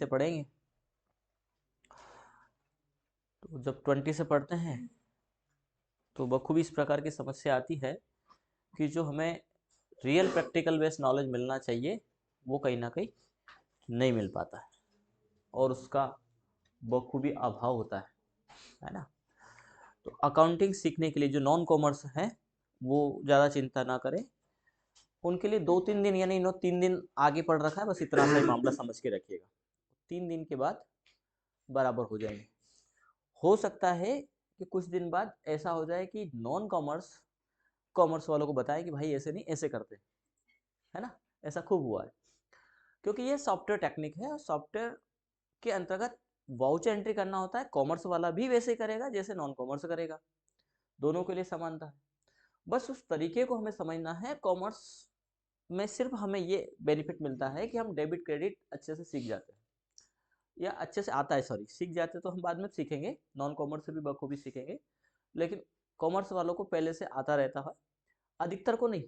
से पढ़ेंगे। तो जब 20 से पढ़ते हैं तो बखूबी इस प्रकार की समस्या आती है कि जो हमें रियल प्रैक्टिकल बेस्ड नॉलेज मिलना चाहिए वो कहीं ना कहीं नहीं मिल पाता है और उसका बखूबी अभाव होता है ना। तो अकाउंटिंग सीखने के लिए जो नॉन कॉमर्स है वो ज़्यादा चिंता ना करें, उनके लिए 2-3 दिन यानी 3 दिन आगे पढ़ रखा है, बस इतना सा ही मामला समझ के रखिएगा। 3 दिन के बाद बराबर हो जाएंगे। हो सकता है कि कुछ दिन बाद ऐसा हो जाए कि नॉन कॉमर्स कॉमर्स वालों को बताए कि भाई ऐसे नहीं ऐसे करते, है ना। ऐसा खूब हुआ है, क्योंकि ये सॉफ्टवेयर टेक्निक है और सॉफ्टवेयर के अंतर्गत वाउचर एंट्री करना होता है। कॉमर्स वाला भी वैसे ही करेगा जैसे नॉन कॉमर्स करेगा, दोनों के लिए समानता है। बस उस तरीके को हमें समझना है। कॉमर्स में सिर्फ हमें ये बेनिफिट मिलता है कि हम डेबिट क्रेडिट अच्छे से सीख जाते हैं, या अच्छे से आता है, सॉरी सीख जाते तो हम बाद में सीखेंगे, नॉन कॉमर्स से भी बखूबी सीखेंगे, लेकिन कॉमर्स वालों को पहले से आता रहता है। अधिकतर को नहीं,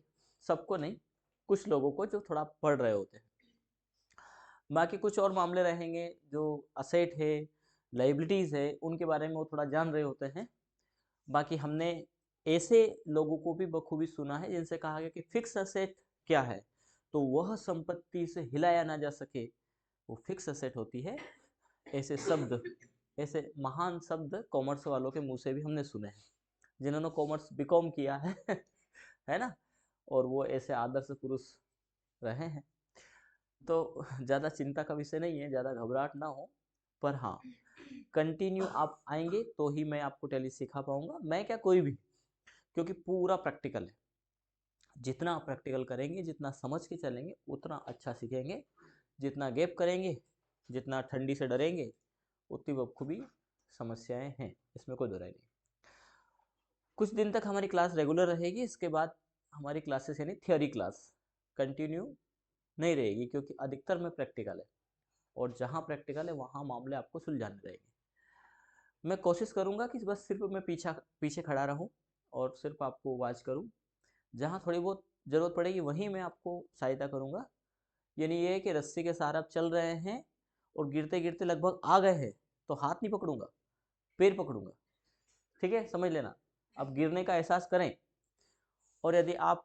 सबको नहीं, कुछ लोगों को जो थोड़ा पढ़ रहे होते हैं। बाकी कुछ और मामले रहेंगे जो असेट है, लाइबिलिटीज़ है, उनके बारे में वो थोड़ा जान रहे होते हैं। बाकी हमने ऐसे लोगों को भी बखूबी सुना है जिनसे कहा गया कि फिक्स असेट क्या है, तो वह संपत्ति से हिलाया ना जा सके वो फिक्स असेट होती है। ऐसे शब्द, ऐसे महान शब्द कॉमर्स वालों के मुंह से भी हमने सुने हैं, जिन्होंने कॉमर्स बीकॉम किया है है ना, और वो ऐसे आदर्श पुरुष रहे हैं। तो ज़्यादा चिंता का विषय नहीं है, ज़्यादा घबराहट ना हो। पर हाँ, कंटिन्यू आप आएंगे तो ही मैं आपको टैली सिखा पाऊंगा, मैं क्या कोई भी, क्योंकि पूरा प्रैक्टिकल है। जितना आप प्रैक्टिकल करेंगे, जितना समझ के चलेंगे, उतना अच्छा सीखेंगे। जितना गैप करेंगे, जितना ठंडी से डरेंगे, उतनी बखूबी समस्याएं हैं, इसमें कोई दो राय नहीं। कुछ दिन तक हमारी क्लास रेगुलर रहेगी, इसके बाद हमारी क्लासेस यानी थियोरी क्लास कंटिन्यू नहीं रहेगी, क्योंकि अधिकतर में प्रैक्टिकल है और जहाँ प्रैक्टिकल है वहाँ मामले आपको सुलझाने रहेंगे। मैं कोशिश करूँगा कि बस सिर्फ मैं पीछे खड़ा रहूँ और सिर्फ आपको वाच करूँ। जहाँ थोड़ी बहुत ज़रूरत पड़ेगी वहीं मैं आपको सहायता करूँगा। यानी ये है कि रस्सी के सहारे आप चल रहे हैं और गिरते गिरते लगभग आ गए हैं तो हाथ नहीं पकड़ूंगा, पैर पकड़ूंगा। ठीक है, समझ लेना। अब गिरने का एहसास करें, और यदि आप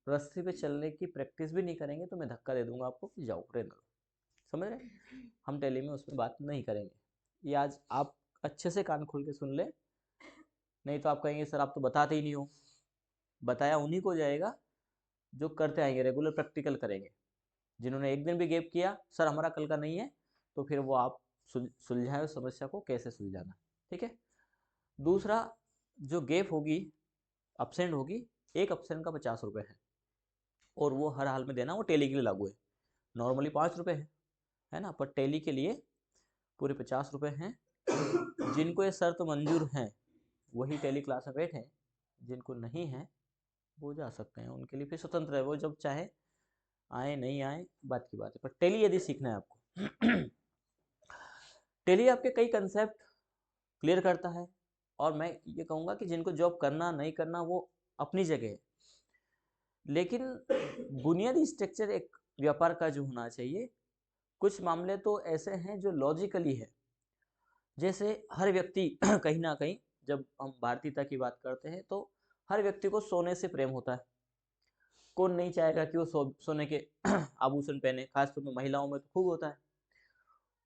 रस्सी पे चलने की प्रैक्टिस भी नहीं करेंगे तो मैं धक्का दे दूंगा आपको कि जाओ रहने दो। समझ रहे हैं? हम टेली में उसमें बात नहीं करेंगे। ये आज आप अच्छे से कान खोल के सुन ले, नहीं तो आप कहेंगे सर आप तो बताते ही नहीं हो। बताया उन्हीं को जाएगा जो करते आएंगे, रेगुलर प्रैक्टिकल करेंगे। जिन्होंने एक दिन भी गैप किया, सर हमारा कल का नहीं है, तो फिर वो आप सुलझाए उस समस्या को कैसे सुलझाना। ठीक है। दूसरा, जो गैप होगी, अपसेंट होगी, एक अपसेंट का 50 रुपये है और वो हर हाल में देना, वो टेली के लिए लागू है। नॉर्मली 5 रुपये है ना, पर टेली के लिए पूरे 50 रुपये हैं। जिनको ये शर्त मंजूर हैं वही टेली क्लास में बैठे, जिनको नहीं है वो जा सकते हैं, उनके लिए फिर स्वतंत्र है, वो जब चाहे आए नहीं आए बात की बात है। पर टेली यदि सीखना है आपको टेली आपके कई कंसेप्ट क्लियर करता है। और मैं ये कहूँगा कि जिनको जॉब करना नहीं करना वो अपनी जगह है, लेकिन बुनियादी स्ट्रक्चर एक व्यापार का जो होना चाहिए। कुछ मामले तो ऐसे हैं जो लॉजिकली है, जैसे हर व्यक्ति कहीं ना कहीं, जब हम भारतीयता की बात करते हैं तो हर व्यक्ति को सोने से प्रेम होता है। कौन नहीं चाहेगा कि वो सोने के आभूषण पहने, खासतौर में महिलाओं में तो खूब होता है।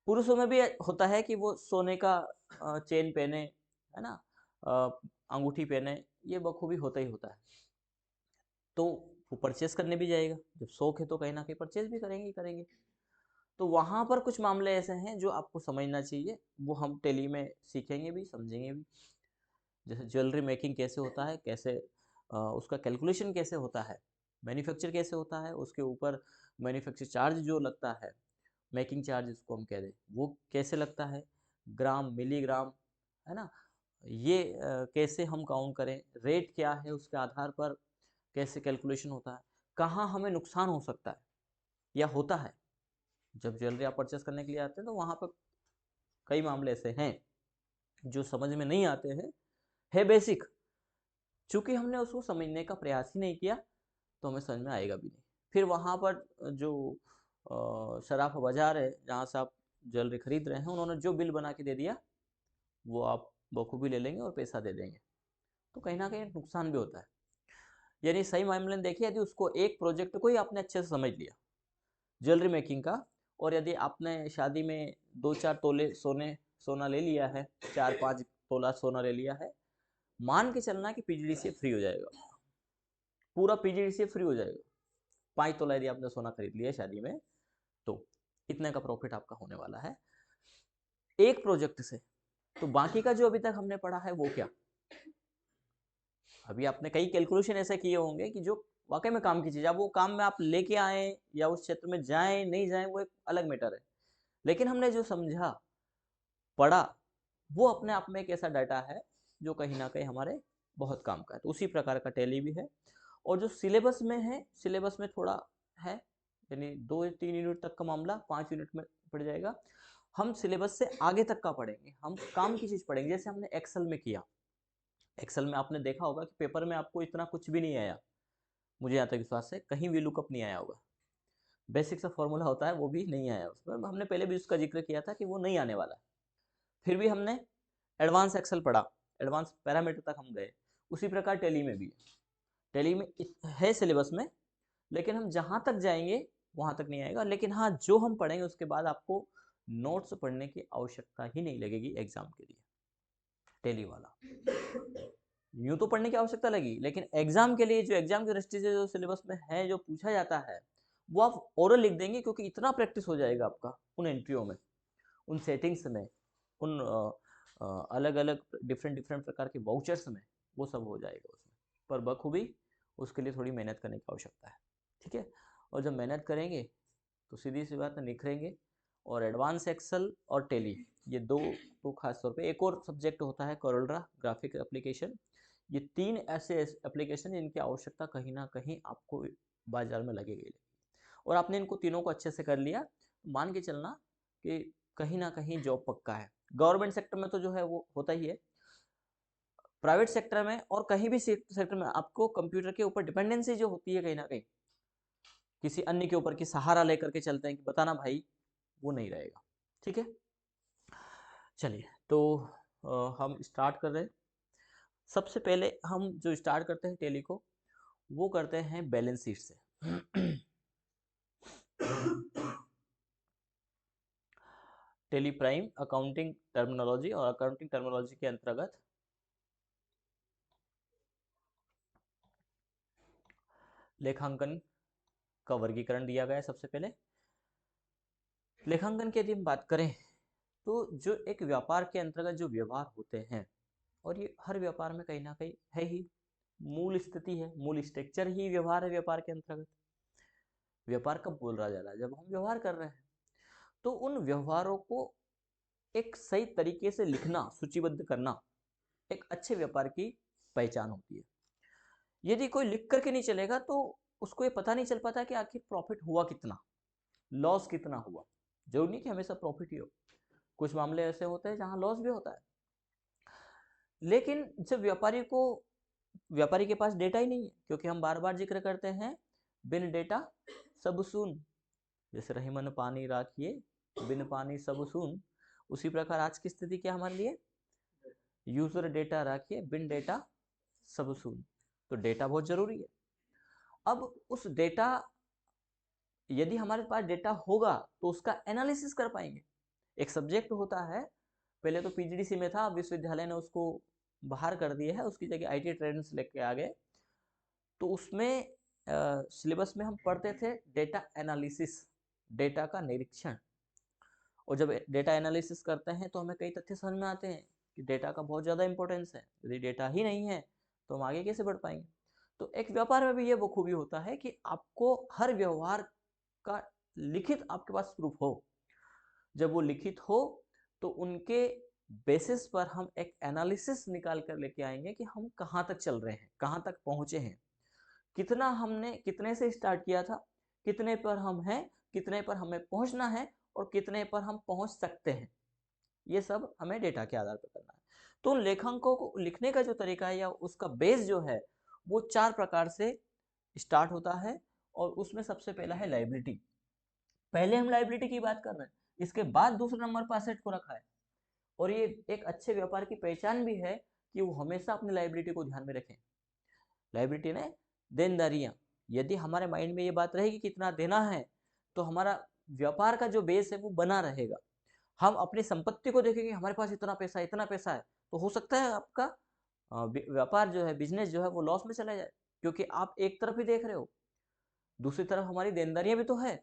पुरुषों में भी होता है कि वो सोने का चेन पहने, है ना, अंगूठी पहने, ये बखूबी होता ही होता है। तो वो परचेस करने भी जाएगा, जब शौक है तो कहीं ना कहीं परचेस भी करेंगे ही करेंगे। तो वहाँ पर कुछ मामले ऐसे हैं जो आपको समझना चाहिए, वो हम टेली में सीखेंगे भी समझेंगे भी। जैसे ज्वेलरी मेकिंग कैसे होता है, कैसे उसका कैलकुलेशन कैसे होता है, मैन्युफैक्चर कैसे होता है, उसके ऊपर मैन्युफैक्चर चार्ज जो लगता है, मेकिंग चार्ज जिसको हम कह दें, वो कैसे लगता है, ग्राम मिलीग्राम, है ना, ये कैसे हम काउंट करें, रेट क्या है, उसके आधार पर कैसे कैलकुलेशन होता है, कहाँ हमें नुकसान हो सकता है या होता है। जब ज्वेलरी आप परचेस करने के लिए आते हैं तो वहाँ पर कई मामले ऐसे हैं जो समझ में नहीं आते हैं, है बेसिक। चूंकि हमने उसको समझने का प्रयास ही नहीं किया तो हमें समझ में आएगा भी नहीं। फिर वहाँ पर जो शराफ बाजार है जहाँ से आप ज्वेलरी खरीद रहे हैं उन्होंने जो बिल बना के दे दिया वो आप बखूबी ले लेंगे और पैसा दे देंगे, तो कहीं ना कहीं नुकसान भी होता है। यानी सही मामले में देखिए, यदि उसको एक प्रोजेक्ट को ही आपने अच्छे से समझ लिया ज्वेलरी मेकिंग का, और यदि आपने शादी में 2-4 तोले सोना ले लिया है, 4-5 तोला सोना ले लिया है, मान के चलना कि पीजीडीसी फ्री हो जाएगा, पूरा पीजीडीसी फ्री हो जाएगा। 5 तोला यदि आपने सोना खरीद लिया शादी में, तो इतने का प्रॉफिट आपका होने वाला है एक प्रोजेक्ट से। तो बाकी का जो अभी तक हमने पढ़ा है वो क्या, अभी आपने कई कैलकुलेशन ऐसे किए होंगे कि जो वाकई में काम की चीज़, अब वो काम में आप लेके आए या उस क्षेत्र में जाएं नहीं जाएं वो एक अलग मैटर है, लेकिन हमने जो समझा पढ़ा वो अपने आप में एक ऐसा डाटा है जो कहीं ना कहीं हमारे बहुत काम का है। तो उसी प्रकार का टैली भी है। और जो सिलेबस में है, सिलेबस में थोड़ा है, यानी 2-3 यूनिट तक का मामला 5 यूनिट में पड़ जाएगा। हम सिलेबस से आगे तक का पढ़ेंगे, हम काम की चीज़ पढ़ेंगे। जैसे हमने एक्सेल में किया, एक्सेल में आपने देखा होगा कि पेपर में आपको इतना कुछ भी नहीं आया, मुझे यहाँ तक विश्वास है कहीं भी लुकअप नहीं आया होगा, बेसिक सा फॉर्मूला होता है वो भी नहीं आया उसमें, हमने पहले भी उसका जिक्र किया था कि वो नहीं आने वाला है। फिर भी हमने एडवांस एक्सेल पढ़ा, एडवांस पैरामीटर तक हम गए। उसी प्रकार टैली में भी है, टैली में है सिलेबस में, लेकिन हम जहाँ तक जाएंगे वहाँ तक नहीं आएगा। लेकिन हाँ, जो हम पढ़ेंगे उसके बाद आपको नोट्स पढ़ने की आवश्यकता ही नहीं लगेगी एग्जाम के लिए, टैली वाला। यूँ तो पढ़ने की आवश्यकता लगी, लेकिन एग्जाम के लिए, जो एग्जाम की दृष्टि से जो सिलेबस में है, जो पूछा जाता है, वो आप ओरल लिख देंगे, क्योंकि इतना प्रैक्टिस हो जाएगा आपका उन एंट्रियों में, उन सेटिंग्स में, उन अलग अलग डिफरेंट प्रकार के वाउचर्स में, वो सब हो जाएगा उसमें। पर बखूबी उसके लिए थोड़ी मेहनत करने की आवश्यकता है, ठीक है। और जब मेहनत करेंगे तो सीधी सी बात है निखरेंगे। और एडवांस एक्सेल और टैली, ये दो तो खास तौर पे, एक और सब्जेक्ट होता है कोरोल्ड्रा ग्राफिक एप्लीकेशन, ये 3 ऐसे एप्लीकेशन जिनकी आवश्यकता कहीं ना कहीं आपको बाजार में लगेगी। और आपने इनको तीनों को अच्छे से कर लिया, मान के चलना कि कहीं ना कहीं जॉब पक्का है। गवर्नमेंट सेक्टर में तो जो है वो होता ही है, प्राइवेट सेक्टर में और कहीं भी सेक्टर में आपको कंप्यूटर के ऊपर डिपेंडेंसी जो होती है कहीं ना कहीं, किसी अन्य के ऊपर की सहारा लेकर के चलते हैं कि बताना भाई, वो नहीं रहेगा, ठीक है। चलिए, तो हम स्टार्ट कर रहे हैं। सबसे पहले हम जो स्टार्ट करते हैं टैली को, वो करते हैं बैलेंस शीट से। टैली प्राइम अकाउंटिंग टर्मिनोलॉजी, और अकाउंटिंग टर्मिनोलॉजी के अंतर्गत लेखांकन का वर्गीकरण दिया गया है। सबसे पहले लेखांकन की यदि हम बात करें, तो जो एक व्यापार के अंतर्गत जो व्यवहार होते हैं, और ये हर व्यापार में कहीं ना कहीं है ही, मूल स्थिति है, मूल स्ट्रक्चर ही व्यवहार है व्यापार के अंतर्गत। व्यापार कब बोल रहा जा रहा है, जब हम व्यवहार कर रहे हैं। तो उन व्यवहारों को एक सही तरीके से लिखना, सूचीबद्ध करना, एक अच्छे व्यापार की पहचान होती है। यदि कोई लिख करके नहीं चलेगा तो उसको ये पता नहीं चल पाता कि आखिर प्रॉफिट हुआ कितना, लॉस कितना हुआ। जरूरी नहीं कि हमेशा प्रॉफिट ही हो, कुछ मामले ऐसे होते हैं जहां लॉस भी होता है। लेकिन जब व्यापारी के पास डेटा ही नहीं है, क्योंकि हम बार बार जिक्र करते हैं बिन डेटा सब सुन, जैसे रही मन पानी राखिए बिन पानी सब सुन, उसी प्रकार आज की स्थिति क्या हमारे लिए, यूजर डेटा राखिए बिन डेटा सब सुन। तो डेटा बहुत जरूरी है। अब उस डेटा, यदि हमारे पास डेटा होगा तो उसका एनालिसिस कर पाएंगे। एक सब्जेक्ट होता है, पहले तो पीजीडीसी में था, विश्वविद्यालय ने उसको बाहर कर दिया है, उसकी जगह आईटी ट्रेंड्स लेके आ गए। तो उसमें सिलेबस में हम पढ़ते थे डेटा एनालिसिस, डेटा का निरीक्षण। और जब डेटा एनालिसिस करते हैं तो हमें कई तथ्य समझ में आते हैं कि डेटा का बहुत ज़्यादा इंपॉर्टेंस है। यदि डेटा ही नहीं है तो हम आगे कैसे बढ़ पाएंगे। तो एक व्यापार में भी ये बखूबी होता है कि आपको हर व्यवहार का लिखित आपके पास प्रूफ हो। जब वो लिखित हो तो उनके बेसिस पर हम एक एनालिसिस निकाल कर लेके आएंगे कि हम कहाँ तक चल रहे हैं, कहाँ तक पहुंचे हैं, कितना हमने, कितने से स्टार्ट किया था, कितने पर हम हैं, कितने पर हमें पहुंचना है, और कितने पर हम पहुंच सकते हैं। ये सब हमें डेटा के आधार पर करना है। तो उन लेखांकों को लिखने का जो तरीका है या उसका बेस जो है, वो 4 प्रकार से स्टार्ट होता है। और उसमें सबसे पहला है लायबिलिटी। पहले हम लायबिलिटी की बात कर रहे हैं, इसके बाद दूसरे नंबर पर असेट को रखा है। और ये एक अच्छे व्यापार की पहचान भी है कि वो हमेशा अपनी लायबिलिटी को ध्यान में रखें। लायबिलिटी ने देनदारियां, यदि हमारे माइंड में ये बात रहेगी कि कितना देना है, तो हमारा व्यापार का जो बेस है वो बना रहेगा। हम अपनी संपत्ति को देखेंगे, हमारे पास इतना पैसा है, तो हो सकता है आपका व्यापार जो है, बिजनेस जो है, वो लॉस में चला जाए, क्योंकि आप एक तरफ ही देख रहे हो। दूसरी तरफ हमारी देनदारियां भी तो है।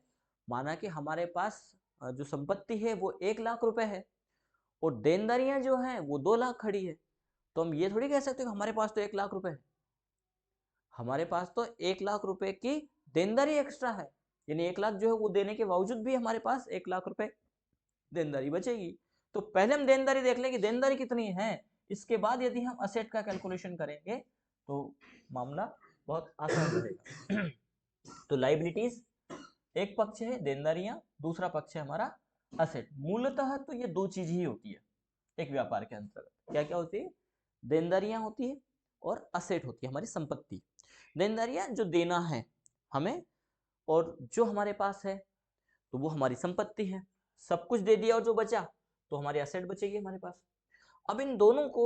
माना कि हमारे पास जो संपत्ति है वो 1 लाख रुपए है और देनदारियां जो हैं वो 2 लाख खड़ी है, तो हम ये थोड़ी कह सकते हो हमारे पास तो 1 लाख रुपए है। हमारे पास तो 1 लाख रुपए की देनदारी एक्स्ट्रा है, यानी 1 लाख जो है वो देने के बावजूद भी हमारे पास 1 लाख रुपए देनदारी बचेगी। तो पहले हम देनदारी देख लें कि देनदारी कितनी है, इसके बाद यदि हम असेट का कैलकुलेशन करेंगे तो मामला बहुत आसान रहेगा। तो लाइबिलिटीज एक पक्ष है, देनदारियां दूसरा पक्ष है हमारा असेट। मूलतः तो ये दो चीज ही होती है एक व्यापार के अंतर्गत। क्या क्या होती है? देनदारियां होती है और असेट होती है हमारी संपत्ति। देनदारियां जो देना है हमें, और जो हमारे पास है तो वो हमारी संपत्ति है। सब कुछ दे दिया और जो बचा तो हमारी असेट बचेगी हमारे पास। अब इन दोनों को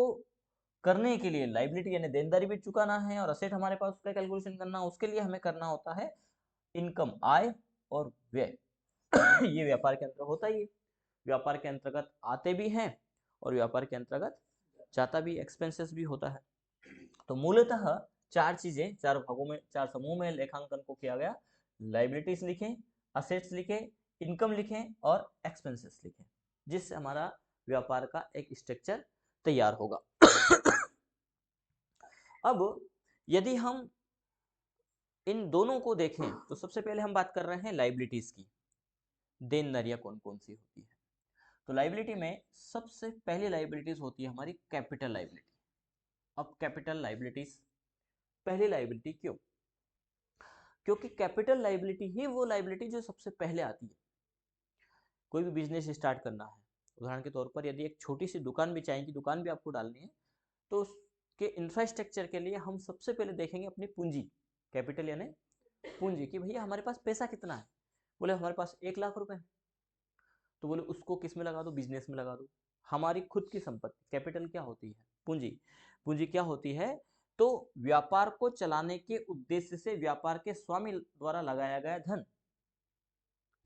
करने के लिए लाइबिलिटी यानी देनदारी भी चुकाना है और असेट हमारे पास, उसका कैलकुलेशन करना, उसके लिए हमें करना होता है इनकम, आय और व्यय। ये व्यापार के अंतर्गत होता ही है। व्यापार के अंतर्गत आते भी हैं और व्यापार के अंतर्गत जाता भी, एक्सपेंसेस भी होता है। तो मूलतः चार चीजें, चार भागों में, चार समूह में लेखांकन को किया गया। लाइबिलिटीज लिखें, असेट्स लिखें, इनकम लिखें और एक्सपेंसेस लिखें, जिससे हमारा व्यापार का एक स्ट्रक्चर तैयार होगा। अब यदि हम इन दोनों को देखें तो सबसे पहले हम बात कर रहे हैं लाइबिलिटीज की। देनदारियां कौन कौन सी होती है? तो लाइबिलिटी में सबसे पहली लाइबिलिटीज होती है हमारी कैपिटल लाइबिलिटी। अब कैपिटल लाइबिलिटीज पहली लाइबिलिटी क्यों? क्योंकि कैपिटल लाइबिलिटी ही वो लाइबिलिटी जो सबसे पहले आती है। कोई भी बिजनेस स्टार्ट करना है, उदाहरण के तौर पर यदि एक छोटी सी दुकान भी, चाय की दुकान भी आपको डालनी है, तो उसके इंफ्रास्ट्रक्चर के लिए हम सबसे पहले देखेंगे अपनी पूंजी, कैपिटल यानी पूंजी, कि भैया हमारे पास पैसा कितना है। बोले हमारे पास 1 लाख रुपए है, तो बोले उसको किस में लगा दो? बिजनेस में लगा दो। हमारी खुद की संपत्ति, कैपिटल क्या होती है? पूंजी। पूंजी क्या होती है? तो व्यापार को चलाने के उद्देश्य से व्यापार के स्वामी द्वारा लगाया गया धन।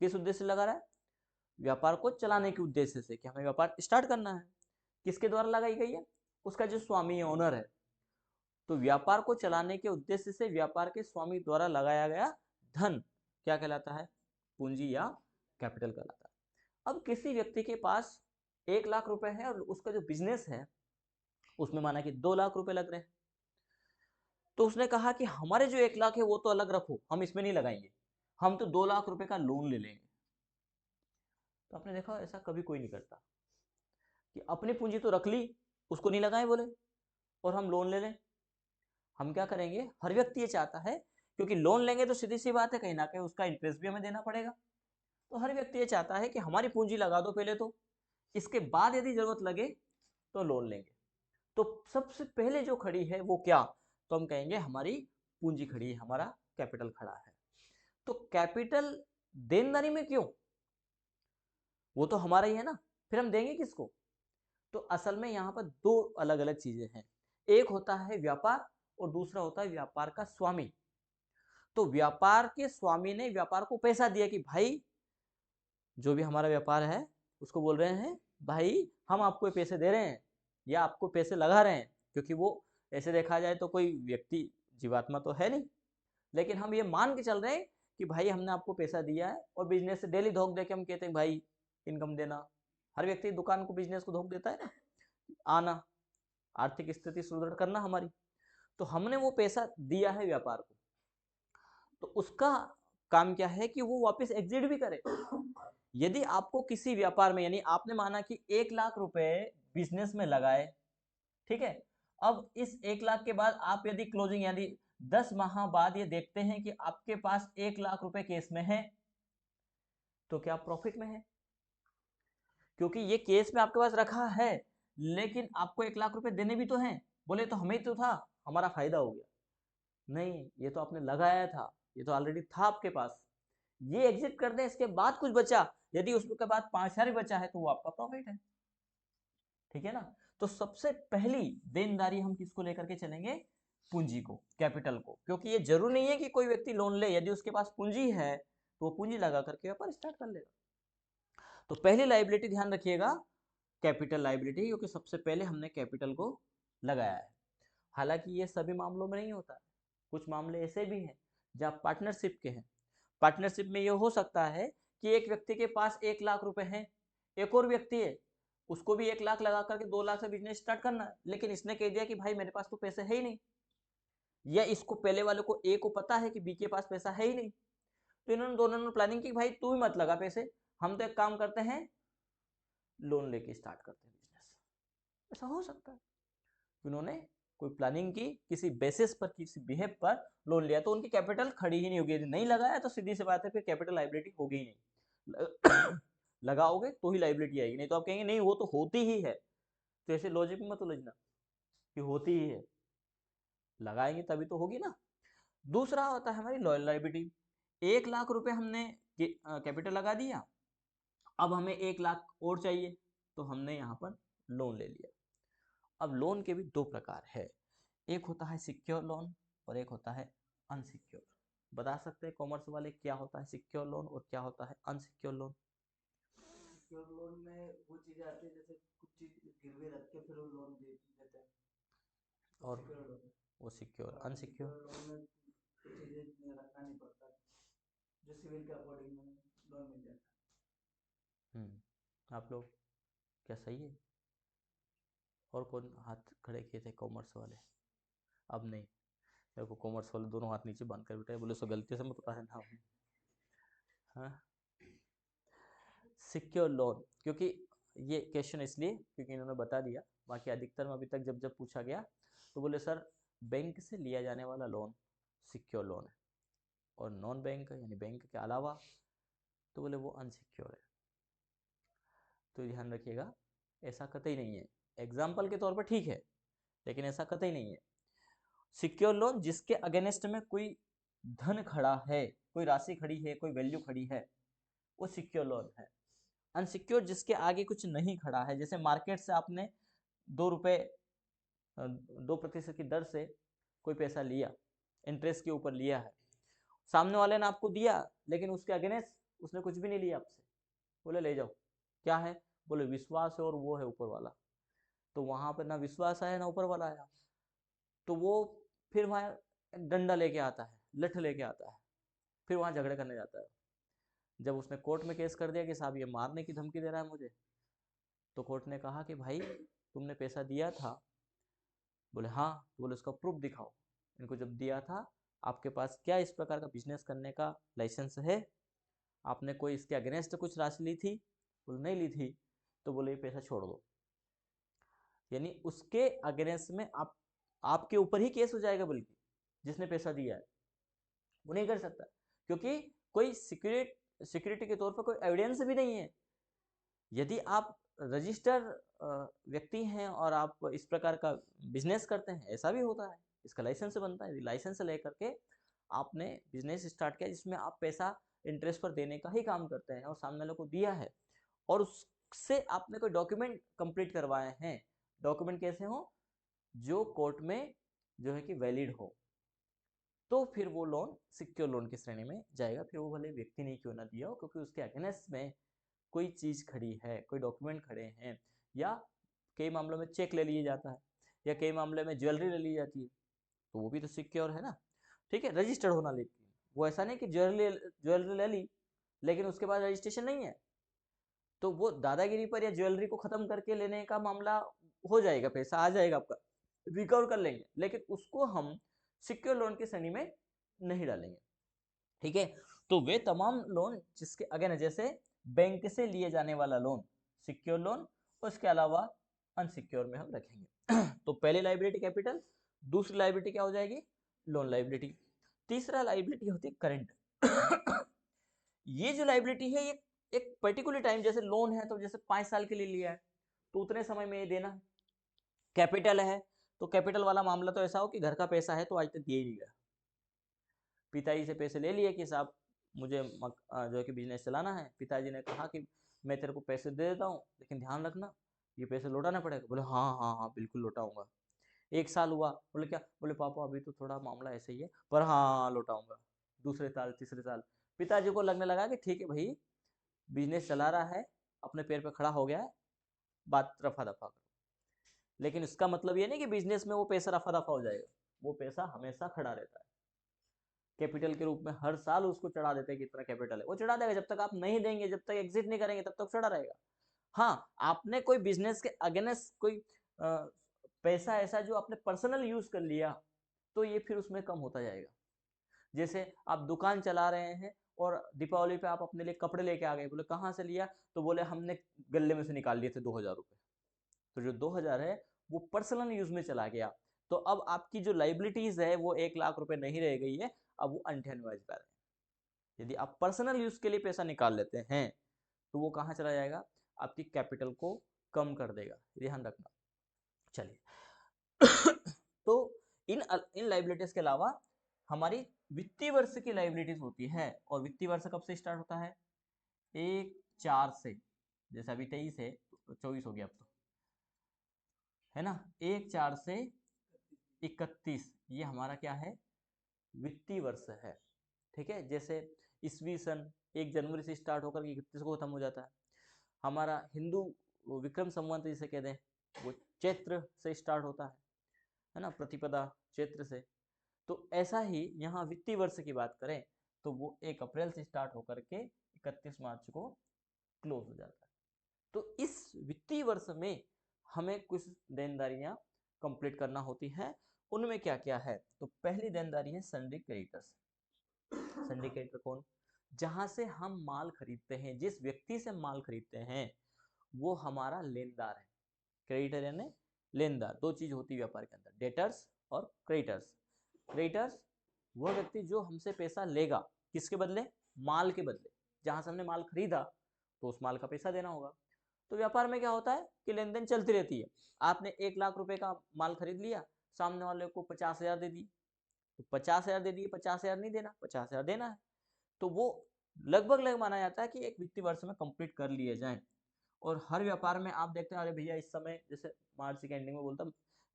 किस उद्देश्य से लगा रहा है? व्यापार को चलाने के उद्देश्य से, कि हमें व्यापार स्टार्ट करना है। किसके द्वारा लगाई गई है? उसका जो स्वामी है, ओनर है। तो व्यापार को चलाने के उद्देश्य से व्यापार के स्वामी द्वारा लगाया गया धन क्या कहलाता है? पूंजी या कैपिटल कहलाता है। अब किसी व्यक्ति के पास 1 लाख रुपए है और उसका जो बिजनेस है उसमें माना कि 2 लाख रुपए लग रहे हैं, तो उसने कहा कि हमारे जो 1 लाख है वो तो अलग रखो, हम इसमें नहीं लगाएंगे, हम तो 2 लाख रुपए का लोन ले लेंगे। तो आपने देखा ऐसा कभी कोई नहीं करता कि अपनी पूंजी तो रख ली, उसको नहीं लगाए बोले, और हम लोन ले लें। हम क्या करेंगे? हर व्यक्ति ये चाहता है, क्योंकि लोन लेंगे तो सीधी सी बात है कहीं ना कहीं उसका इंटरेस्ट भी हमें देना पड़ेगा। तो हर व्यक्ति ये चाहता है कि हमारी पूंजी लगा दो पहले, तो इसके बाद यदि जरूरत लगे तो लोन लेंगे। तो सबसे पहले जो खड़ी है वो क्या? तो हम कहेंगे हमारी पूंजी खड़ी है, हमारा कैपिटल खड़ा है। तो कैपिटल देनदारी में क्यों? वो तो हमारा ही है ना, फिर हम देंगे किसको? तो असल में यहाँ पर दो अलग अलग चीजें हैं। एक होता है व्यापार और दूसरा होता है व्यापार का स्वामी। तो व्यापार के स्वामी ने व्यापार को पैसा दिया कि भाई, जो भी हमारा व्यापार है उसको बोल रहे हैं भाई हम आपको पैसे दे रहे हैं या आपको पैसे लगा रहे हैं, क्योंकि वो ऐसे देखा जाए तो कोई व्यक्ति, जीवात्मा तो है नहीं, लेकिन हम ये मान के चल रहे हैं कि भाई हमने आपको पैसा दिया है। और बिजनेस से डेली धोख दे के हम कहते हैं भाई इनकम देना। हर व्यक्ति दुकान को, बिजनेस को धोख देता है ना, आना, आर्थिक स्थिति सुदृढ़ करना हमारी। तो हमने वो पैसा दिया है व्यापार को, तो उसका काम क्या है कि वो वापस एग्जिट भी करे। यदि आपको किसी व्यापार में, यानी आपने माना कि 1 लाख रुपए बिजनेस में लगाए, ठीक है, अब इस 1 लाख के बाद आप यदि क्लोजिंग यानी 10 माह बाद ये देखते हैं कि आपके पास 1 लाख रुपए केस में है, तो क्या आप प्रॉफिट में है? क्योंकि ये केस में आपके पास रखा है, लेकिन आपको 1 लाख रुपए देने भी तो हैं। बोले तो हमें तो था, हमारा फायदा हो गया। नहीं, ये तो आपने लगाया था, ये तो ऑलरेडी था आपके पास। ये एग्जिट कर दें, इसके बाद कुछ बचा यदि उसके बाद 5,000 भी बचा है तो वो आपका प्रॉफिट है, ठीक है ना। तो सबसे पहली देनदारी हम किसको लेकर के चलेंगे, पूंजी को, कैपिटल को, क्योंकि ये जरूरी नहीं है कि कोई व्यक्ति लोन ले, यदि उसके पास पूंजी है तो वो पूंजी लगा करके व्यापार स्टार्ट कर लेगा। तो पहली लाइबिलिटी ध्यान रखिएगा, कैपिटल लाइबिलिटी, क्योंकि सबसे पहले हमने कैपिटल को लगाया है। हालांकि ये सभी मामलों में नहीं होता है, कुछ मामले ऐसे भी हैं जहाँ पार्टनरशिप के हैं। पार्टनरशिप में ये हो सकता है कि एक व्यक्ति के पास 1,00,000 रुपए हैं, एक और व्यक्ति है उसको भी 1,00,000 लगा करके 2,00,000 से बिजनेस स्टार्ट करना है, लेकिन इसने कह दिया कि भाई मेरे पास तो पैसे है ही नहीं, या इसको पहले वाले को ए को पता है कि बी के पास पैसा है ही नहीं, तो इन्होंने दोनों ने प्लानिंग की भाई तू भी मत लगा पैसे, हम तो एक काम करते हैं लोन लेके स्टार्ट करते हैं बिजनेस। ऐसा हो सकता है, उन्होंने कोई प्लानिंग की, किसी बेसिस पर, किसी बिहेव पर लोन लिया, तो उनकी कैपिटल खड़ी ही नहीं होगी। यदि नहीं लगाया तो सीधी सी बात है फिर कैपिटल लाइबिलिटी होगी ही नहीं। लगाओगे तो ही लाइबिलिटी आएगी, नहीं तो आप कहेंगे नहीं वो तो होती ही है। तो ऐसे लॉजिक में मत उलझना कि होती ही है, लगाएंगे तभी तो होगी ना। दूसरा होता है हमारी लॉयल लाइबिलिटी। 1,00,000 रुपए हमने कैपिटल लगा दिया, अब हमें 1,00,000 और चाहिए, तो हमने यहाँ पर लोन ले लिया। अब लोन के भी दो प्रकार है, एक होता है सिक्योर लोन और एक होता है अनसिक्योर। बता सकते हैं कॉमर्स वाले क्या होता है सिक्योर लोन और क्या होता है अनसिक्योर लोन? सिक्योर लोन में वो चीजें आती है जैसे कुछ चीज गिरवे रख के फिर वो लोन देते हैं, और सिक्योर लोन। वो सिक्योर, और अनसिक्योर? अनसिक्योर लोन में कुछ चीजें रखना नहीं पड़ता, जो सिविल के अकॉर्डिंग में लोन मिल जाता आप लोग क्या सही है? और कौन हाथ खड़े किए थे कॉमर्स वाले? अब नहीं, देखो कॉमर्स वाले दोनों हाथ नीचे बांध कर बैठे, बोले सो गलती से मत पता है ना। हाँ, सिक्योर लोन, क्योंकि ये क्वेश्चन इसलिए क्योंकि इन्होंने बता दिया, बाकी अधिकतर में अभी तक जब जब पूछा गया तो बोले सर बैंक से लिया जाने वाला लोन सिक्योर लोन है, और नॉन बैंक यानी बैंक के अलावा तो बोले वो अनसिक्योर है। तो ध्यान रखिएगा, ऐसा कतई नहीं है। एग्जाम्पल के तौर पर ठीक है, लेकिन ऐसा कतई नहीं है। सिक्योर लोन जिसके अगेंस्ट में कोई धन खड़ा है, कोई राशि खड़ी है, कोई वैल्यू खड़ी है, वो सिक्योर लोन है। अनसिक्योर जिसके आगे कुछ नहीं खड़ा है, जैसे मार्केट से आपने 2 रुपए 2% की दर से कोई पैसा लिया, इंटरेस्ट के ऊपर लिया है, सामने वाले ने आपको दिया लेकिन उसके अगेंस्ट उसने कुछ भी नहीं लिया आपसे, बोले ले जाओ, क्या है, बोले विश्वास है और वो है ऊपर वाला। तो वहां पर ना विश्वास आया ना ऊपर वाला आया, तो वो फिर वहाँ डंडा लेके आता है, लठ लेके आता है, फिर वहां झगड़े करने जाता है। जब उसने कोर्ट में केस कर दिया कि साहब ये मारने की धमकी दे रहा है मुझे, तो कोर्ट ने कहा कि भाई तुमने पैसा दिया था, बोले हाँ, तो बोले उसका प्रूफ दिखाओ। इनको जब दिया था, आपके पास क्या इस प्रकार का बिजनेस करने का लाइसेंस है, आपने कोई इसके अगेंस्ट कुछ राशि ली थी, बोले नहीं ली थी, तो बोले ये पैसा छोड़ दो। यानी उसके अगेंस्ट में आपके ऊपर ही केस हो जाएगा, बल्कि जिसने पैसा दिया है वो नहीं कर सकता, क्योंकि कोई सिक्योरिटी के तौर पर कोई एविडेंस भी नहीं है। यदि आप रजिस्टर व्यक्ति हैं और आप इस प्रकार का बिजनेस करते हैं, ऐसा भी होता है, इसका लाइसेंस बनता है, लाइसेंस लेकर के आपने बिजनेस स्टार्ट किया जिसमें आप पैसा इंटरेस्ट पर देने का ही काम करते हैं और सामने वाले को दिया है, और उससे आपने कोई डॉक्यूमेंट कंप्लीट करवाए हैं। डॉक्यूमेंट कैसे हो, जो कोर्ट में जो है कि वैलिड हो, तो फिर वो लोन सिक्योर लोन की श्रेणी में जाएगा। फिर वो भले व्यक्ति नहीं क्यों ना दिया हो, क्योंकि उसके अगेंस्ट में कोई चीज खड़ी है, कोई डॉक्यूमेंट खड़े हैं, या कई मामलों में चेक ले लिया जाता है, या कई मामले में ज्वेलरी ले ली जाती है, तो वो भी तो सिक्योर है ना, ठीक है, रजिस्टर्ड होना। लेकिन वो ऐसा नहीं कि ज्वेलरी ले ली लेकिन उसके बाद रजिस्ट्रेशन नहीं है, तो वो दादागिरी पर या ज्वेलरी को खत्म करके लेने का मामला हो जाएगा, पैसा आ जाएगा आपका, रिकवर कर लेंगे, लेकिन उसको हम सिक्योर लोन की श्रेणी में नहीं डालेंगे, ठीक है। तो वे तमाम लोन जिसके अगेन, जैसे बैंक से लिए जाने वाला लोन सिक्योर लोन, उसके अलावा अनसिक्योर में हम रखेंगे। तो पहली लाइबिलिटी कैपिटल, दूसरी लाइबिलिटी क्या हो जाएगी, लोन लाइबिलिटी। तीसरा लाइबिलिटी होती है करंट। ये जो लाइबिलिटी है ये एक पर्टिकुलर टाइम, जैसे लोन है तो जैसे 5 साल के लिए लिया है तो उतने समय में ये देना है। कैपिटल है तो कैपिटल वाला मामला तो ऐसा हो कि घर का पैसा है तो आज तक दिए ही नहीं गया, पिताजी से पैसे ले लिए कि साहब मुझे जो है कि बिजनेस चलाना है। पिताजी ने कहा कि मैं तेरे को पैसे दे देता हूँ, लेकिन ध्यान रखना ये पैसे लौटाना पड़ेगा। बोले हाँ हाँ हाँ बिल्कुल लौटाऊंगा। 1 साल हुआ, बोले क्या, बोले पापा अभी तो थोड़ा मामला ऐसे ही है, पर हाँ लौटाऊंगा। दूसरे साल, तीसरे साल, पिताजी को लगने लगा कि ठीक है भाई, बिजनेस चला रहा है, अपने पैर पे खड़ा हो गया है, बात रफा दफा करो। लेकिन इसका मतलब ये नहीं कि बिजनेस में वो पैसा रफा दफा हो जाएगा, वो पैसा हमेशा खड़ा रहता है। कैपिटल के रूप में हर साल उसको चढ़ा देते हैं कि इतना कैपिटल है, वो चढ़ा देगा। जब तक आप नहीं देंगे, जब तक एग्जिट नहीं करेंगे, तब तक चढ़ा रहेगा। हाँ, आपने कोई बिजनेस के अगेंस्ट कोई पैसा ऐसा जो आपने पर्सनल यूज कर लिया, तो ये फिर उसमें कम होता जाएगा। जैसे आप दुकान चला रहे हैं और दीपावली पे आप अपने लिए कपड़े लेके आ गए, बोले कहाँ से लिया, तो बोले हमने गले में से निकाल लिए थे 2000 रुपये। तो जो 2000 है वो पर्सनल यूज में चला गया। तो अब आपकी जो लाइबिलिटीज है वो 1 लाख रुपए नहीं रह गई है, अब वो अंठानवे हजार है। यदि आप पर्सनल यूज के लिए पैसा निकाल लेते हैं तो वो कहाँ चला जाएगा, आपकी कैपिटल को कम कर देगा, ध्यान रखना। चलिए तो इन इन लाइबिलिटीज के अलावा हमारी वित्तीय वर्ष की लाइबिलिटीज होती है। और वित्तीय वर्ष कब से स्टार्ट होता है, 1/4 से। जैसे अभी 23 है तो 24 हो गया अब तो, है ना। 1/4 से 31, ये हमारा क्या है, वित्तीय वर्ष है। ठीक है, जैसे ईस्वी सन 1 जनवरी से स्टार्ट होकर 31 को खत्म हो जाता है। हमारा हिंदू विक्रम संवत जिसे कहते हैं, वो चैत्र से स्टार्ट होता है ना, प्रतिपदा चैत्र से। तो ऐसा ही यहाँ वित्तीय वर्ष की बात करें तो वो 1 अप्रैल से स्टार्ट होकर के 31 मार्च को क्लोज हो जाता है। तो इस वित्तीय वर्ष में हमें कुछ देनदारियां कंप्लीट करना होती है। उनमें क्या क्या है, तो पहली देनदारी है सन्डी क्रेडिटर्स। सन्डी क्रेडिटर कौन, जहां से हम माल खरीदते हैं, जिस व्यक्ति से माल खरीदते हैं वो हमारा लेनदार है। क्रेडिटर यानी लेनदार। दो चीज होती है व्यापार के अंदर, डेटर्स और क्रेडिटर्स। क्रेडिटर्स वो व्यक्ति जो हमसे पैसा लेगा, किसके बदले, माल के बदले। जहां से हमने माल खरीदा तो उस माल का पैसा देना होगा। तो व्यापार में क्या होता है कि लेन देन चलती रहती है। आपने 1 लाख रुपए का माल खरीद लिया, सामने वाले को 50,000 दे दी, तो 50,000 दे दिए, 50,000 नहीं देना, 50,000 देना है। तो वो लगभग माना जाता है कि एक वित्तीय वर्ष में कंप्लीट कर लिए जाए। और हर व्यापार में आप देखते हैं, अरे भैया इस समय जैसे मार्च के एंडिंग में बोलता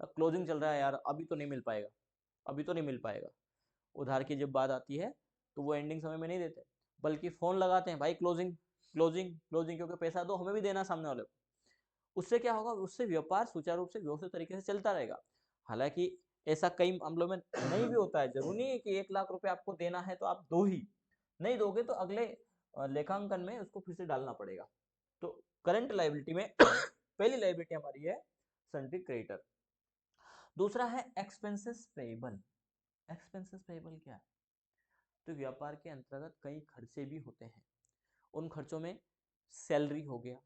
क्लोजिंग चल रहा है यार, अभी तो नहीं मिल पाएगा, अभी तो नहीं मिल पाएगा। उधार की जब बात आती है तो वो एंडिंग समय में नहीं देते, बल्कि फोन लगाते हैं, भाई क्लोजिंग क्लोजिंग क्लोजिंग, क्योंकि पैसा दो, हमें भी देना सामने वाले को। उससे क्या होगा, उससे व्यापार सुचारू रूप से व्यवस्थित तरीके से चलता रहेगा। हालांकि ऐसा कई मामलों में नहीं भी होता है, जरूरी नहीं है कि 1 लाख रुपए आपको देना है तो आप दो ही, नहीं दोगे तो अगले लेखांकन में उसको फिर से डालना पड़ेगा। तो करंट लाइबिलिटी में पहली लाइबिलिटी हमारी है सन्डी क्रेडिटर। दूसरा है एक्सपेंसेस पेएबल। एक्सपेंसेस पेएबल क्या है, तो व्यापार के अंतर्गत कई खर्चे भी होते हैं। उन खर्चों में सैलरी हो गया,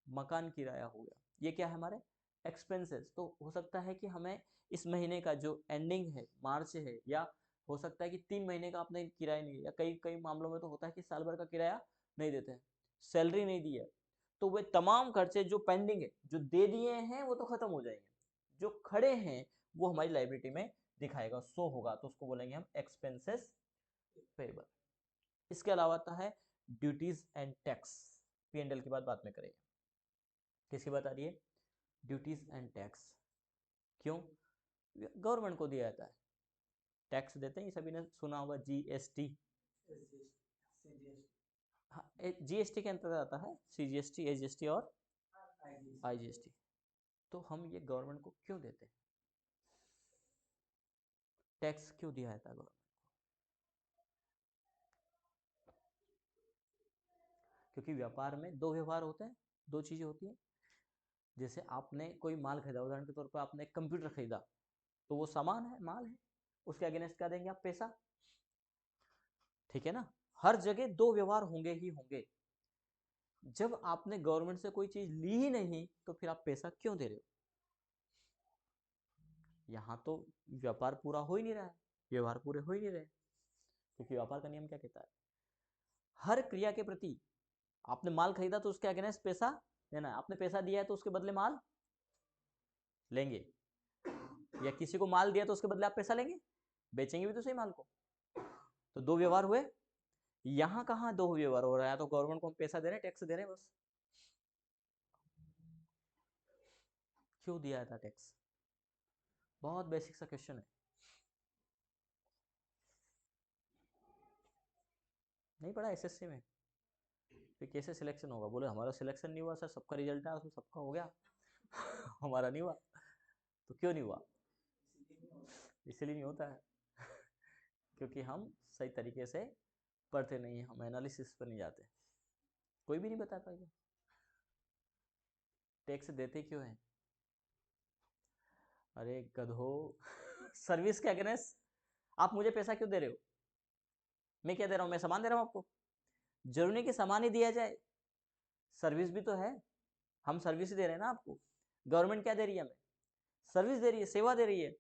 मकान किराया हो गया, ये क्या है हमारे एक्सपेंसेस। तो हो सकता है कि हमें इस महीने का जो एंडिंग है, मार्च है, या हो सकता है कि 3 महीने का आपने किराया नहीं, या कई कई मामलों में तो होता है कि साल भर का किराया नहीं देते हैं, सैलरी नहीं दी है। तो वे तमाम खर्चे जो पेंडिंग है, जो दे दिए हैं वो तो खत्म हो जाएंगे, जो खड़े हैं वो हमारी लाइबिलिटी में दिखाएगा, शो होगा, तो उसको बोलेंगे हम एक्सपेंसेस पेएबल। इसके अलावा आता है ड्यूटीज एंड टैक्स। P&L की बाद में करेंगे। किसकी बात आ रही है, ड्यूटीज एंड टैक्स। क्यों, गवर्नमेंट को दिया जाता है, टैक्स देते हैं, सभी ने सुना होगा GST। हाँ, GST के अंतर्गत आता है CGST, SGST और IGST। तो हम ये गवर्नमेंट को क्यों देते हैं, टैक्स क्यों दिया जाता है गवर्नमेंट, क्योंकि व्यापार में दो व्यवहार होते हैं, दो चीजें होती हैं। जैसे आपने कोई माल खरीदा, उदाहरण के तौर पर आपने एक कंप्यूटर खरीदा, तो वो सामान है, माल है, उसके अगेंस्ट क्या देंगे आप, पैसा। ठीक है ना, हर जगह दो व्यवहार होंगे ही होंगे। जब आपने गवर्नमेंट से कोई चीज ली ही नहीं तो फिर आप पैसा क्यों दे रहे हो, यहाँ तो व्यापार पूरा हो ही नहीं रहा है, व्यवहार पूरे हो ही नहीं रहे। क्योंकि व्यापार का नियम क्या कहता है, हर क्रिया के प्रति, आपने माल खरीदा तो उसके अगेंस्ट पैसा देना है, आपने पैसा दिया है तो उसके बदले माल लेंगे, या किसी को माल दिया तो उसके बदले आप पैसा लेंगे, बेचेंगे भी तो सही माल को। तो दो व्यवहार हुए, यहाँ कहाँ दो व्यवहार हो रहा है, तो गवर्नमेंट को हम पैसा दे रहे हैं, टैक्स दे रहे हैं बस। क्यों दिया था टैक्स? बहुत बेसिक सा क्वेश्चन है। नहीं पढ़ा एसएससी में? फिर कैसे सिलेक्शन होगा? बोले हमारा सिलेक्शन नहीं हुआ सर, सबका रिजल्ट आया उसमें सबका हो गया हमारा नहीं हुआ। तो क्यों नहीं हुआ? इसलिए नहीं होता है क्योंकि हम सही तरीके से पढ़ते नहीं हैं, हम एनालिसिस पर नहीं जाते। कोई भी नहीं बता पाएगा टैक्स देते क्यों हैं। अरे गधो सर्विस के अगेंस्ट आप मुझे पैसा क्यों दे रहे हो? मैं क्या दे रहा हूँ? मैं सामान दे रहा हूँ आपको। जरूरी नहीं कि सामान ही दिया जाए, सर्विस भी तो है। हम सर्विस दे रहे हैं ना आपको। गवर्नमेंट क्या दे रही है हमें? सर्विस दे रही है, सेवा दे रही है।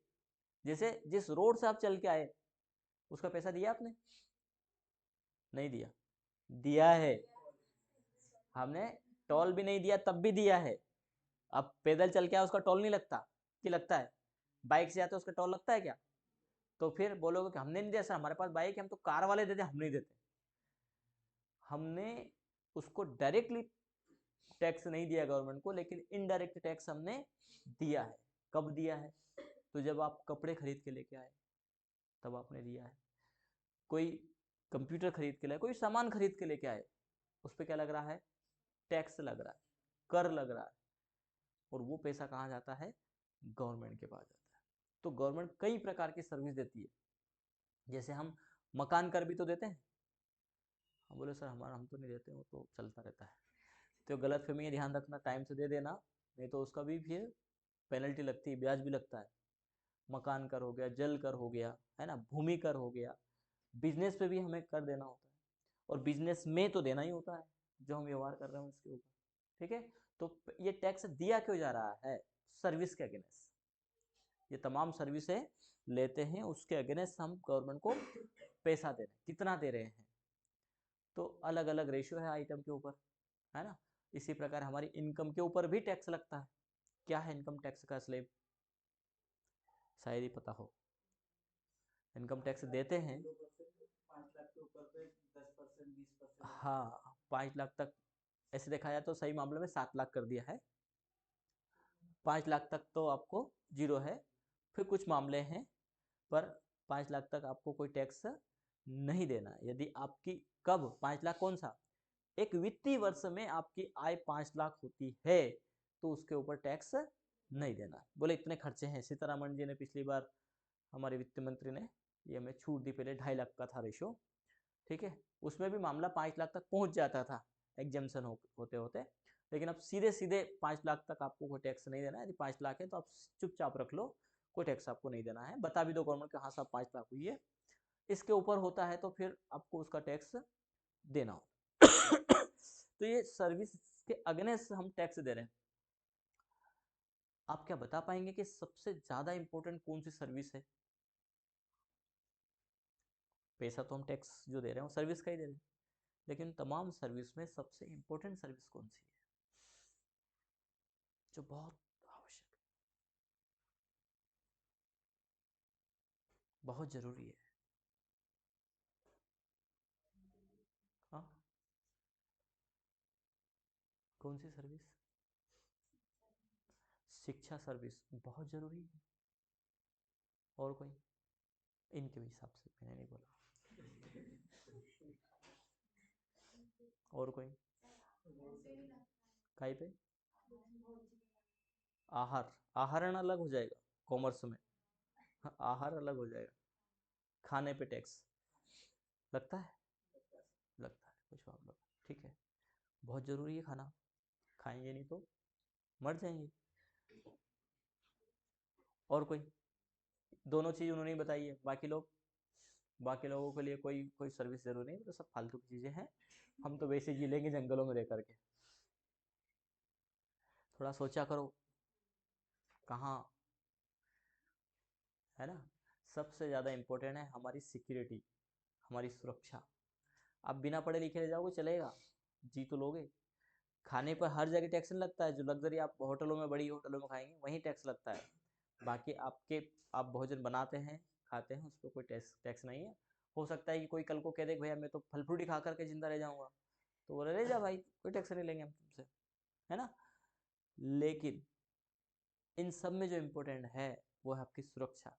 जैसे जिस रोड से आप चल के आए उसका पैसा दिया आपने? नहीं दिया। दिया है हमने। टोल भी नहीं दिया तब भी दिया है। अब पैदल चल के आए उसका टोल नहीं लगता कि लगता है? बाइक से आते उसका टोल लगता है क्या? तो फिर बोलोगे कि हमने नहीं दिया सर, हमारे पास बाइक है, हम तो कार वाले देते, हम नहीं देते। हमने उसको डायरेक्टली टैक्स नहीं दिया गवर्नमेंट को, लेकिन इनडायरेक्ट टैक्स हमने दिया है। कब दिया है? तो जब आप कपड़े खरीद के लेके आए तब आपने दिया है। कोई कंप्यूटर खरीद के लाए, कोई सामान खरीद के लेके आए, उस पर क्या लग रहा है? टैक्स लग रहा है, कर लग रहा है। और वो पैसा कहाँ जाता है? गवर्नमेंट के पास जाता है। तो गवर्नमेंट कई प्रकार की सर्विस देती है। जैसे हम मकान कर भी तो देते हैं। हम बोले सर हमारा हम तो नहीं देते, वो तो चलता रहता है। तो गलत फहमी है, ध्यान रखना, टाइम से दे देना, नहीं तो उसका भी फिर पेनल्टी लगती है, ब्याज भी लगता है। मकान कर हो गया, जल कर हो गया, है ना, भूमि कर हो गया। बिजनेस पे भी हमें कर देना होता है, और बिजनेस में तो देना ही होता है जो हम व्यवहार कर रहे हैं उसके ऊपर। ठीक है। तो ये टैक्स दिया क्यों जा रहा है? सर्विस के अगेंस्ट। ये तमाम सर्विसें लेते हैं, उसके अगेंस्ट हम गवर्नमेंट को पैसा दे रहे हैं। कितना दे रहे हैं? तो अलग अलग रेशियो है आइटम के ऊपर, है ना। इसी प्रकार हमारी इनकम के ऊपर भी टैक्स लगता है। क्या है इनकम टैक्स का स्लैब? शायद ही पता हो। इनकम टैक्स देते हैं 5 लाख के ऊपर पे 10%, 20%। हाँ, 5 लाख तक। ऐसे देखा जाए तो सही मामले में 7 लाख कर दिया है। 5 लाख तक तो आपको जीरो है। फिर कुछ मामले हैं पर 5 लाख तक आपको कोई टैक्स नहीं देना है। यदि आपकी कब 5 लाख कौन सा? एक वित्तीय वर्ष में आपकी आय 5 लाख होती है तो उसके ऊपर टैक्स नहीं देना। बोले इतने खर्चे हैं, सीतारामन जी ने पिछली बार, हमारे वित्त मंत्री ने ये हमें छूट दी। पहले 2.5 लाख का था रेशो, ठीक है। उसमें भी मामला 5 लाख तक पहुंच जाता था एग्जाम्शन होते होते। लेकिन अब सीधे सीधे 5 लाख तक आपको कोई टैक्स नहीं देना है। यदि 5 लाख है तो आप चुपचाप रख लो, कोई टैक्स आपको नहीं देना है। बता भी दो गवर्नमेंट के, हाँ साहब 5 लाख हुई है। इसके ऊपर होता है तो फिर आपको उसका टैक्स देना हो तो ये सर्विस के अगेंस्ट हम टैक्स दे रहे हैं। आप क्या बता पाएंगे कि सबसे ज्यादा इंपॉर्टेंट कौन सी सर्विस है? पैसा तो हम टैक्स जो दे रहे हैं वो सर्विस का ही दे रहे हैं, लेकिन तमाम सर्विस में सबसे इंपॉर्टेंट सर्विस कौन सी है जो बहुत आवश्यक है, बहुत जरूरी है? हाँ, कौन सी सर्विस? शिक्षा सर्विस बहुत जरूरी है। और कोई? इनके हिसाब से मैंने नहीं बोला। और कोई? काई पे? आहार, आहरण अलग हो जाएगा कॉमर्स में। हाँ, आहार अलग हो जाएगा। खाने पे टैक्स लगता है? लगता है कुछ मामलों में, ठीक है। बहुत जरूरी है खाना, खाएंगे नहीं तो मर जाएंगे। और कोई? दोनों चीज उन्होंने ही बताई है। बाकी लोग, बाकी लोगों के लिए कोई कोई सर्विस जरूरी नहीं, तो सब फालतू की चीजें हैं। हम तो वैसे जी लेंगे जंगलों में रह करके। थोड़ा सोचा करो कहाँ, है ना। सबसे ज्यादा इंपॉर्टेंट है हमारी सिक्योरिटी, हमारी सुरक्षा। आप बिना पढ़े लिखे रह जाओगे चलेगा, जी तो लोगे। खाने पर हर जगह टैक्स नहीं लगता है। जो लग्जरी आप होटलों में, बड़ी होटलों में खाएंगे वहीं टैक्स लगता है। बाकी आपके, आप भोजन बनाते हैं खाते हैं, उस पर कोई टैक्स टैक्स नहीं है। हो सकता है कि कोई कल को कह दे भैया मैं तो फल फ्रूट ही खा करके जिंदा रह जाऊंगा, तो बोले ले जा भाई, कोई टैक्स नहीं लेंगे हम तुमसे, है ना। लेकिन इन सब में जो इम्पोर्टेंट है वो है आपकी सुरक्षा,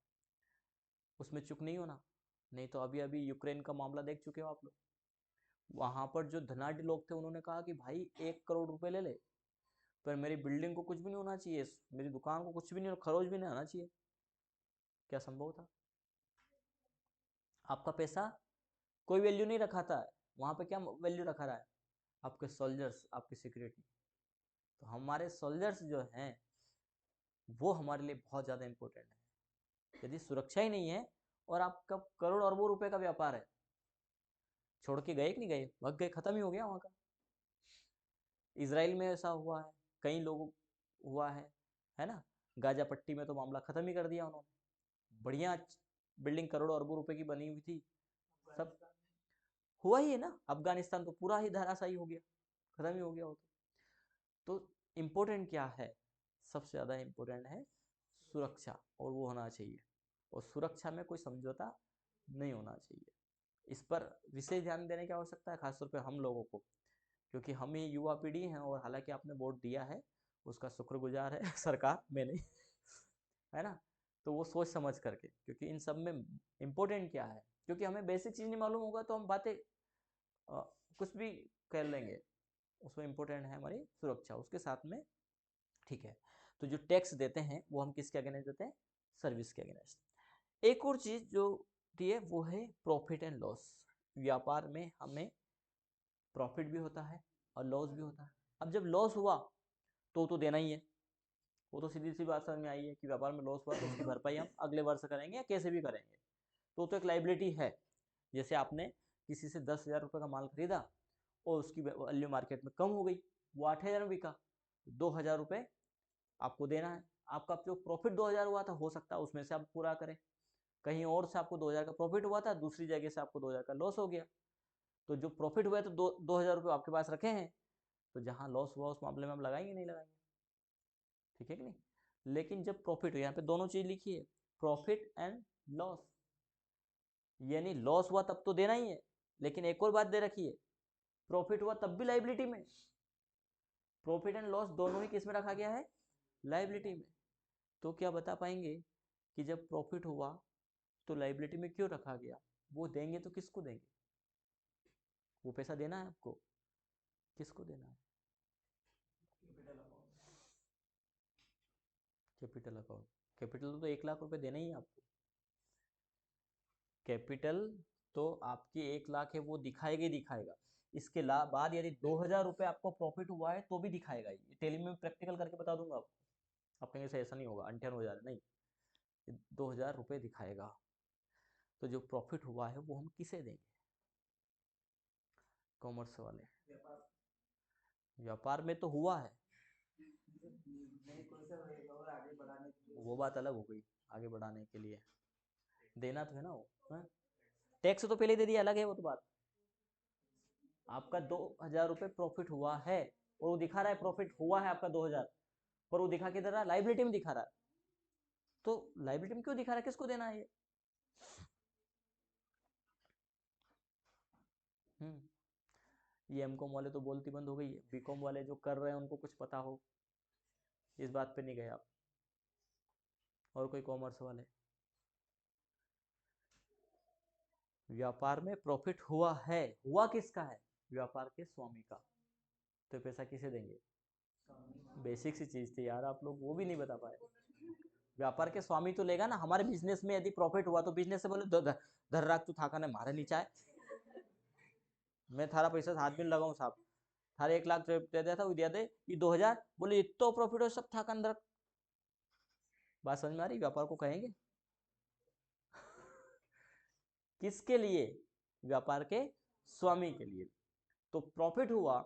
उसमें चुप नहीं होना। नहीं तो अभी अभी यूक्रेन का मामला देख चुके हो आप लोग, वहां पर जो धनाढ़ लोग थे उन्होंने कहा कि भाई 1 करोड़ रुपए ले ले, पर मेरी बिल्डिंग को कुछ भी नहीं होना चाहिए, मेरी दुकान को कुछ भी नहीं, खरोच भी नहीं आना चाहिए। क्या संभव था? आपका पैसा कोई वैल्यू नहीं रखा था, वहां पे क्या वैल्यू रखा रहा है? आपके सोल्जर्स, आपकी सिक्योरिटी। तो हमारे सोल्जर्स जो हैं वो हमारे लिए बहुत ज़्यादा इंपॉर्टेंट है। यदि सुरक्षा ही नहीं है और आपका करोड़ अरबों रुपए का व्यापार है, छोड़ के गए कि नहीं गए, भाग गए, खत्म ही हो गया वहां का। इसराइल में ऐसा हुआ है, कई लोगों हुआ है ना। गाजा पट्टी में तो मामला खत्म ही कर दिया उन्होंने, बढ़िया बिल्डिंग करोड़ों अरबों रुपए की बनी हुई थी, सब हुआ ही है ना। अफगानिस्तान तो पूरा ही धराशायी हो गया, खत्म ही हो गया वो तो इम्पोर्टेंट क्या है? सबसे ज़्यादा इम्पोर्टेंट है सुरक्षा, और वो होना चाहिए, और सुरक्षा में कोई समझौता नहीं होना चाहिए। इस पर विशेष ध्यान देने की आवश्यकता है, खासतौर पे हम लोगों को, क्योंकि हम ही युवा पीढ़ी हैं, और हालांकि आपने वोट दिया है उसका शुक्रगुजार है सरकार, मैं नहीं, है ना। तो वो सोच समझ करके, क्योंकि इन सब में इम्पोर्टेंट क्या है, क्योंकि हमें बेसिक चीज़ नहीं मालूम होगा तो हम बातें कुछ भी कर लेंगे। उसमें इम्पोर्टेंट है हमारी सुरक्षा, उसके साथ में, ठीक है। तो जो टैक्स देते हैं वो हम किसके अगेंस्ट देते हैं? सर्विस के अगेंस्ट। एक और चीज़ जो दी है वो है प्रॉफिट एंड लॉस। व्यापार में हमें प्रॉफिट भी होता है और लॉस भी होता है। अब जब लॉस हुआ तो देना ही है, वो तो सीधी सी बात समझ में आई है कि व्यापार में लॉस हुआ तो उसकी भरपाई हम अगले वर्ष करेंगे या कैसे भी करेंगे, तो एक लाइबिलिटी है। जैसे आपने किसी से 10,000 रुपये का माल खरीदा और उसकी वैल्यू मार्केट में कम हो गई, वो 8,000 में बिका, 2,000 रुपये आपको देना है। आपका जो प्रॉफिट 2,000 हुआ था, हो सकता है उसमें से आप पूरा करें, कहीं और से आपको 2,000 का प्रॉफिट हुआ था, दूसरी जगह से आपको 2,000 का लॉस हो गया। तो जो प्रॉफिट हुआ तो 2,000 रुपये आपके पास रखे हैं, तो जहाँ लॉस हुआ उस मामले में हम लगाएंगे नहीं लगाएंगे, ठीक है कि नहीं। लेकिन जब प्रॉफिट हो, यहाँ पे दोनों चीज लिखी है, प्रॉफिट एंड लॉस, यानी लॉस हुआ तब तो देना ही है, लेकिन एक और बात दे रखी है, प्रॉफिट हुआ तब भी लाइबिलिटी में। प्रॉफिट एंड लॉस दोनों ही किस में रखा गया है? लाइबिलिटी में। तो क्या बता पाएंगे कि जब प्रॉफिट हुआ तो लाइबिलिटी में क्यों रखा गया? वो देंगे तो किसको देंगे? वो पैसा देना है आपको, किसको देना है? Capital account. कैपिटल तो 1 लाख रुपए देना ही है आपको। कैपिटल तो आपकी 1 लाख है, वो दिखाएगा ही दिखाएगा। इसके बाद यदि 2,000 रुपये आपको प्रॉफिट हुआ है तो भी दिखाएगा। ये टेली में प्रैक्टिकल करके बता दूंगा आपको। आप कहेंगे से ऐसा नहीं होगा, अंठन हो जा रहा है, नहीं, 2,000 रुपये दिखाएगा। तो जो प्रॉफिट हुआ है वो हम किसे देंगे? कॉमर्स वाले। व्यापार में तो हुआ है, और आगे बढ़ाने के लिए वो बात अलग हो गई, आगे बढ़ाने के लिए देना तो है ना वो, टैक्स तो पहले दे दिया, अलग है वो तो बात। आपका 2,000 रुपये प्रॉफिट हुआ है और वो दिखा रहा है प्रॉफिट हुआ है आपका 2,000, पर वो दिखा के दे रहा है लाइबिलिटी में दिखा रहा है। तो लाइबिलिटी में क्यों दिखा रहा है, किसको देना है ये? ये एमकॉम वाले तो बोलती बंद हो गई है, बीकॉम वाले जो कर रहे हैं उनको कुछ पता हो, इस बात पे नहीं गए आप, और कोई कॉमर्स वाले। व्यापार में प्रॉफिट हुआ है, हुआ किसका है? व्यापार के स्वामी का। तो पैसा किसे देंगे? बेसिक सी चीज थी यार, आप लोग वो भी नहीं बता पाए। व्यापार के स्वामी तो लेगा ना। हमारे बिजनेस में यदि प्रॉफिट हुआ तो बिजनेस से बोले धर राख तू थाका ने मारे नीचा है, मैं थारा पैसा हाथ में लगाऊं साहब, थारे 1 लाख दे दिया था, वो दिया दे, ये 2,000, बोले इतना प्रॉफिट हो सब थाका अंदर। बात समझ में आ रही? व्यापार को कहेंगे किसके लिए? व्यापार के स्वामी के लिए। तो प्रॉफिट हुआ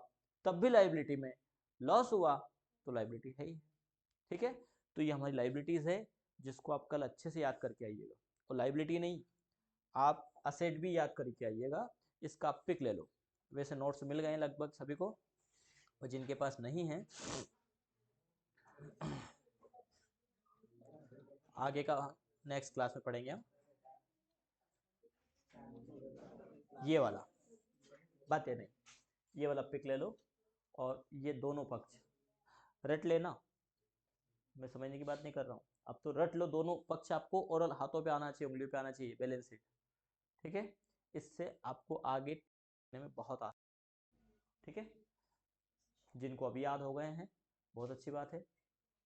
तब भी लाइबिलिटी में, लॉस हुआ तो लाइबिलिटी है ही, ठीक है। तो ये हमारी लाइबिलिटीज है, जिसको आप कल अच्छे से याद करके आइएगा। और लाइबिलिटी नहीं, आप असेट भी याद करके आइएगा। इसका आप पिक ले लो। वैसे नोट्स मिल गए लगभग सभी को, और जिनके पास नहीं है आगे का नेक्स्ट क्लास में पढ़ेंगे हम। ये वाला, बातें नहीं, ये वाला पिक ले लो और ये दोनों पक्ष रट लेना। मैं समझने की बात नहीं कर रहा हूँ, अब तो रट लो दोनों पक्ष आपको, और हाथों पे आना चाहिए, उंगलियों पे आना चाहिए, बैलेंस शीट। ठीक है, इससे आपको आगे में बहुत आसान। ठीक है, जिनको अभी याद हो गए हैं बहुत अच्छी बात है।